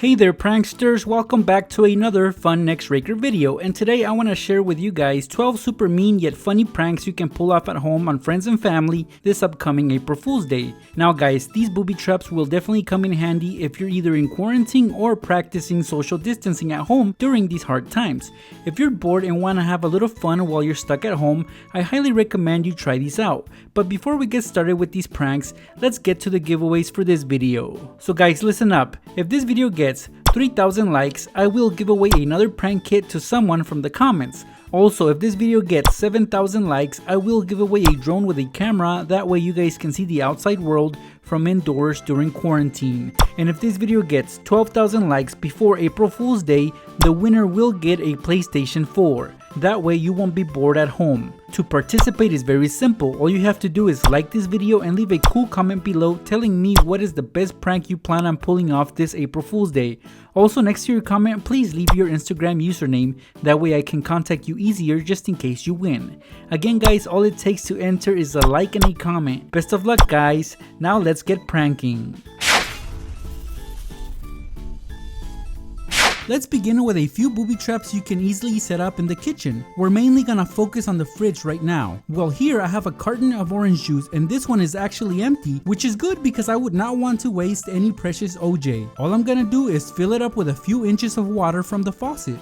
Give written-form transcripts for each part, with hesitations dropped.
Hey there pranksters, welcome back to another fun Nextraker video, and today I want to share with you guys 12 super mean yet funny pranks you can pull off at home on friends and family this upcoming April Fool's Day. Now guys, these booby traps will definitely come in handy if you're either in quarantine or practicing social distancing at home during these hard times. If you're bored and want to have a little fun while you're stuck at home, I highly recommend you try these out. But before we get started with these pranks, let's get to the giveaways for this video. So guys, listen up. If this video gets 3,000 likes, I will give away another prank kit to someone from the comments. Also, if this video gets 7,000 likes, I will give away a drone with a camera, that way you guys can see the outside world from indoors during quarantine. And if this video gets 12,000 likes before April Fool's Day, the winner will get a PlayStation 4. That way you won't be bored at home. To participate is very simple. All you have to do is like this video and leave a cool comment below telling me what is the best prank you plan on pulling off this April Fool's Day. Also, next to your comment, please leave your Instagram username. That way I can contact you easier just in case you win. Again guys, all it takes to enter is a like and a comment. Best of luck guys. Now let's get pranking. Let's begin with a few booby traps you can easily set up in the kitchen. We're mainly gonna focus on the fridge right now. Well, here I have a carton of orange juice and this one is actually empty, which is good because I would not want to waste any precious OJ. All I'm gonna do is fill it up with a few inches of water from the faucet.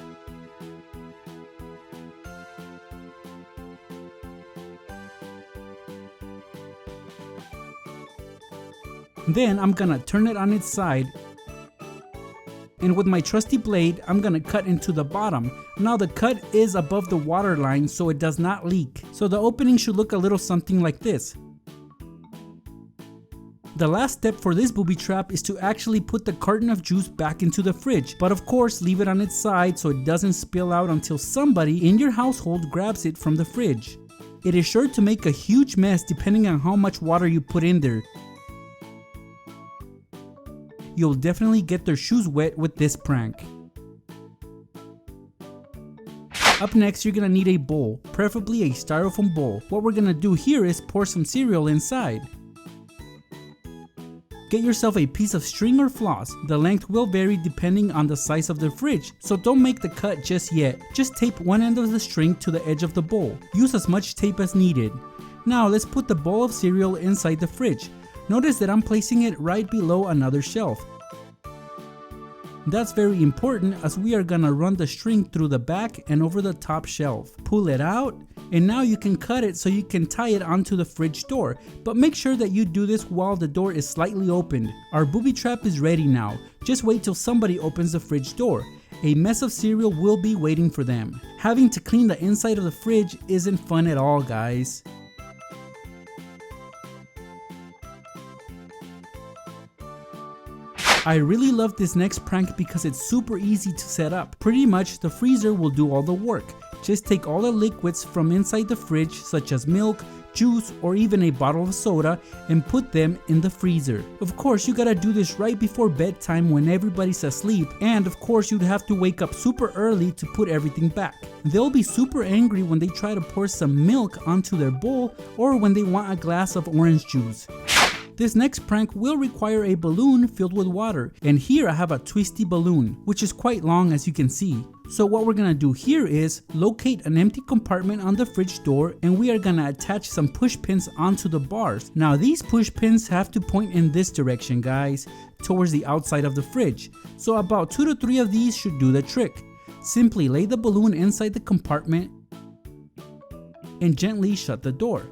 Then I'm gonna turn it on its side, and with my trusty blade, I'm gonna cut into the bottom. Now the cut is above the water line so it does not leak. So the opening should look a little something like this. The last step for this booby trap is to actually put the carton of juice back into the fridge, but of course leave it on its side so it doesn't spill out until somebody in your household grabs it from the fridge. It is sure to make a huge mess depending on how much water you put in there. You'll definitely get their shoes wet with this prank. Up next, you're gonna need a bowl, preferably a styrofoam bowl. What we're gonna do here is pour some cereal inside. Get yourself a piece of string or floss. The length will vary depending on the size of the fridge, so don't make the cut just yet. Just tape one end of the string to the edge of the bowl. Use as much tape as needed. Now let's put the bowl of cereal inside the fridge. Notice that I'm placing it right below another shelf. That's very important as we are gonna run the string through the back and over the top shelf. Pull it out, and now you can cut it so you can tie it onto the fridge door, but make sure that you do this while the door is slightly opened. Our booby trap is ready now. Just wait till somebody opens the fridge door. A mess of cereal will be waiting for them. Having to clean the inside of the fridge isn't fun at all, guys. I really love this next prank because it's super easy to set up. Pretty much the freezer will do all the work. Just take all the liquids from inside the fridge such as milk, juice, or even a bottle of soda and put them in the freezer. Of course, you gotta do this right before bedtime when everybody's asleep, and of course you'd have to wake up super early to put everything back. They'll be super angry when they try to pour some milk onto their bowl or when they want a glass of orange juice. This next prank will require a balloon filled with water, and here I have a twisty balloon, which is quite long as you can see. So what we're gonna do here is locate an empty compartment on the fridge door, and we are gonna attach some push pins onto the bars. Now these push pins have to point in this direction, guys, towards the outside of the fridge. So about 2 to 3 of these should do the trick. Simply lay the balloon inside the compartment and gently shut the door.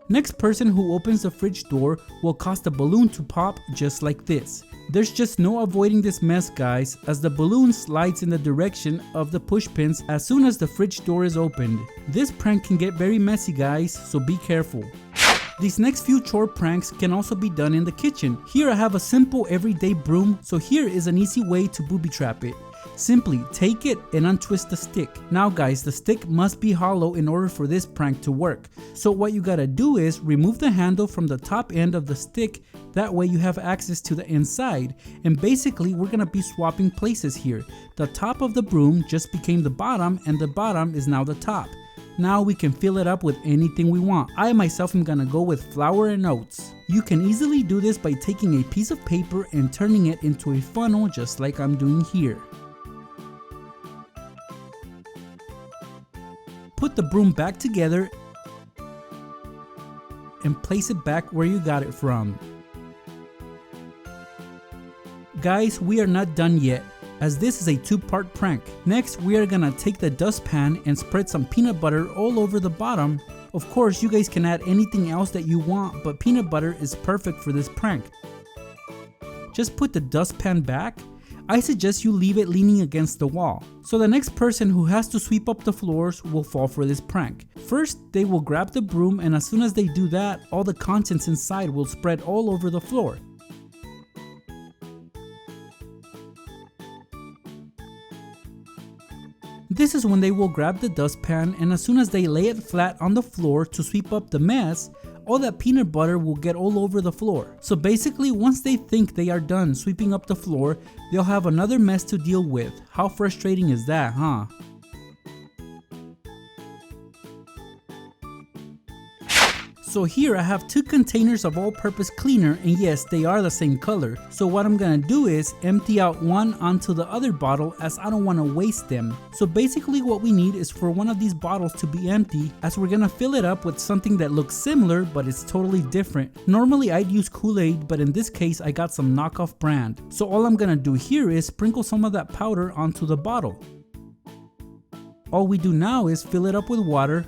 Next person who opens the fridge door will cause the balloon to pop just like this. There's just no avoiding this mess, guys, as the balloon slides in the direction of the push pins as soon as the fridge door is opened. This prank can get very messy, guys, so be careful. These next few chore pranks can also be done in the kitchen. Here I have a simple everyday broom, so here is an easy way to booby trap it. Simply take it and untwist the stick. Now guys, the stick must be hollow in order for this prank to work. So what you gotta do is remove the handle from the top end of the stick, that way you have access to the inside. And basically we're gonna be swapping places here. The top of the broom just became the bottom and the bottom is now the top. Now we can fill it up with anything we want. I myself am gonna go with flour and oats. You can easily do this by taking a piece of paper and turning it into a funnel just like I'm doing here. Put the broom back together and place it back where you got it from. Guys, we are not done yet, as this is a two-part prank. Next, we are gonna take the dustpan and spread some peanut butter all over the bottom. Of course, you guys can add anything else that you want, but peanut butter is perfect for this prank. Just put the dustpan back. I suggest you leave it leaning against the wall. So the next person who has to sweep up the floors will fall for this prank. First, they will grab the broom, and as soon as they do that, all the contents inside will spread all over the floor. This is when they will grab the dustpan, and as soon as they lay it flat on the floor to sweep up the mess, all that peanut butter will get all over the floor. So basically, once they think they are done sweeping up the floor, they'll have another mess to deal with. How frustrating is that, huh? So here I have two containers of all-purpose cleaner, and yes, they are the same color. So what I'm gonna do is empty out one onto the other bottle, as I don't want to waste them. So basically what we need is for one of these bottles to be empty, as we're gonna fill it up with something that looks similar but it's totally different. Normally I'd use Kool-Aid, but in this case I got some knockoff brand. So all I'm gonna do here is sprinkle some of that powder onto the bottle. All we do now is fill it up with water.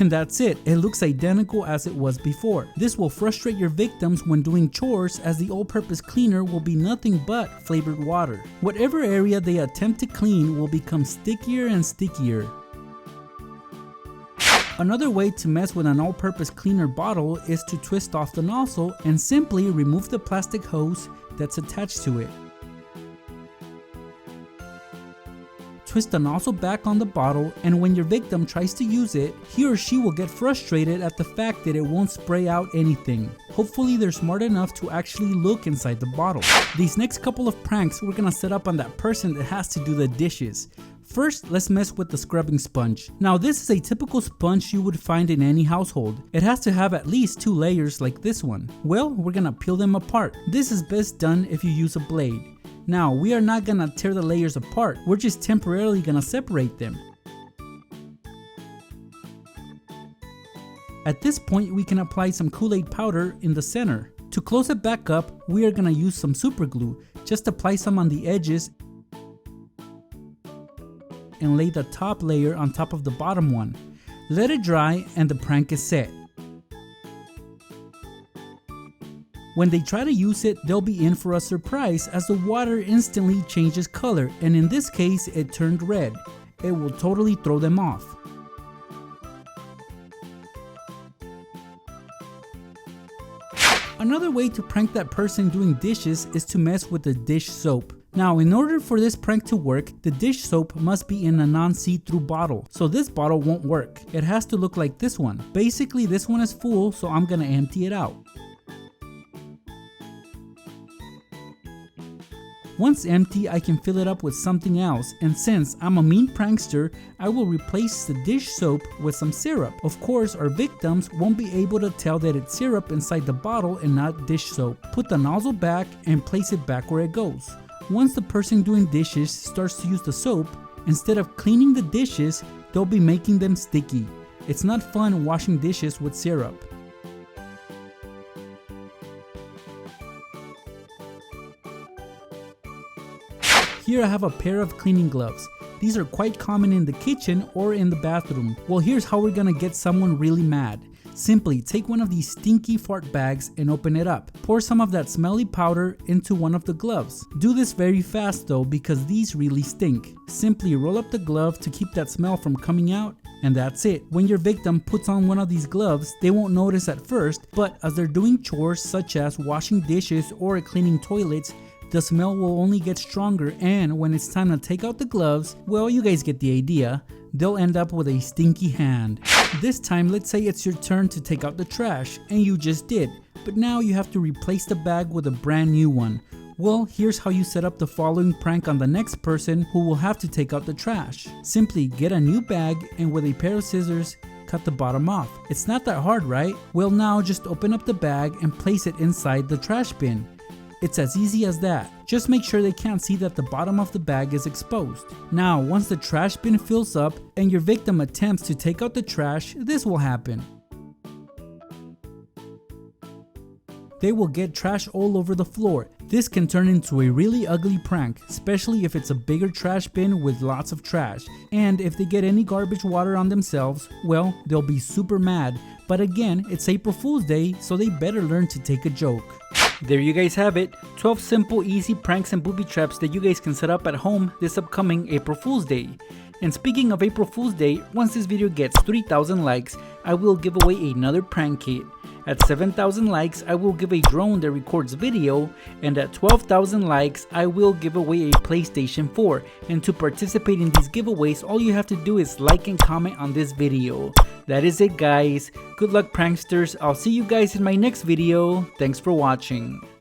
And that's it. It looks identical as it was before. This will frustrate your victims when doing chores, as the all-purpose cleaner will be nothing but flavored water. Whatever area they attempt to clean will become stickier and stickier. Another way to mess with an all-purpose cleaner bottle is to twist off the nozzle and simply remove the plastic hose that's attached to it. Twist the nozzle back on the bottle, and when your victim tries to use it, he or she will get frustrated at the fact that it won't spray out anything. Hopefully they're smart enough to actually look inside the bottle. These next couple of pranks we're gonna set up on that person that has to do the dishes. First, let's mess with the scrubbing sponge. Now this is a typical sponge you would find in any household. It has to have at least 2 layers like this one. Well, we're gonna peel them apart. This is best done if you use a blade. Now, we are not gonna tear the layers apart, we're just temporarily gonna separate them. At this point, we can apply some Kool-Aid powder in the center. To close it back up, we are gonna use some super glue. Just apply some on the edges and lay the top layer on top of the bottom one. Let it dry and the prank is set. When they try to use it, they'll be in for a surprise, as the water instantly changes color, and in this case it turned red. It will totally throw them off. Another way to prank that person doing dishes is to mess with the dish soap. Now, in order for this prank to work, the dish soap must be in a non-see-through bottle. So this bottle won't work. It has to look like this one. Basically, this one is full, so I'm gonna empty it out. Once empty, I can fill it up with something else, and since I'm a mean prankster, I will replace the dish soap with some syrup. Of course, our victims won't be able to tell that it's syrup inside the bottle and not dish soap. Put the nozzle back and place it back where it goes. Once the person doing dishes starts to use the soap, instead of cleaning the dishes, they'll be making them sticky. It's not fun washing dishes with syrup. Here I have a pair of cleaning gloves. These are quite common in the kitchen or in the bathroom. Well, here's how we're gonna get someone really mad. Simply take one of these stinky fart bags and open it up. Pour some of that smelly powder into one of the gloves. Do this very fast though, because these really stink. Simply roll up the glove to keep that smell from coming out, and that's it. When your victim puts on one of these gloves, they won't notice at first, but as they're doing chores such as washing dishes or cleaning toilets, the smell will only get stronger, and when it's time to take out the gloves, well, you guys get the idea. They'll end up with a stinky hand. This time, let's say it's your turn to take out the trash, and you just did, but now you have to replace the bag with a brand new one. Well, here's how you set up the following prank on the next person who will have to take out the trash. Simply get a new bag and with a pair of scissors, cut the bottom off. It's not that hard, right? Well, now just open up the bag and place it inside the trash bin. It's as easy as that. Just make sure they can't see that the bottom of the bag is exposed. Now, once the trash bin fills up and your victim attempts to take out the trash, this will happen. They will get trash all over the floor. This can turn into a really ugly prank, especially if it's a bigger trash bin with lots of trash. And if they get any garbage water on themselves, well, they'll be super mad. But again, it's April Fool's Day, so they better learn to take a joke. There you guys have it, 12 simple easy pranks and booby traps that you guys can set up at home this upcoming April Fool's Day. And speaking of April Fool's Day, once this video gets 3,000 likes, I will give away another prank kit. At 7,000 likes, I will give a drone that records video, and at 12,000 likes, I will give away a PlayStation 4. And to participate in these giveaways, all you have to do is like and comment on this video. That is it, guys. Good luck, pranksters. I'll see you guys in my next video. Thanks for watching.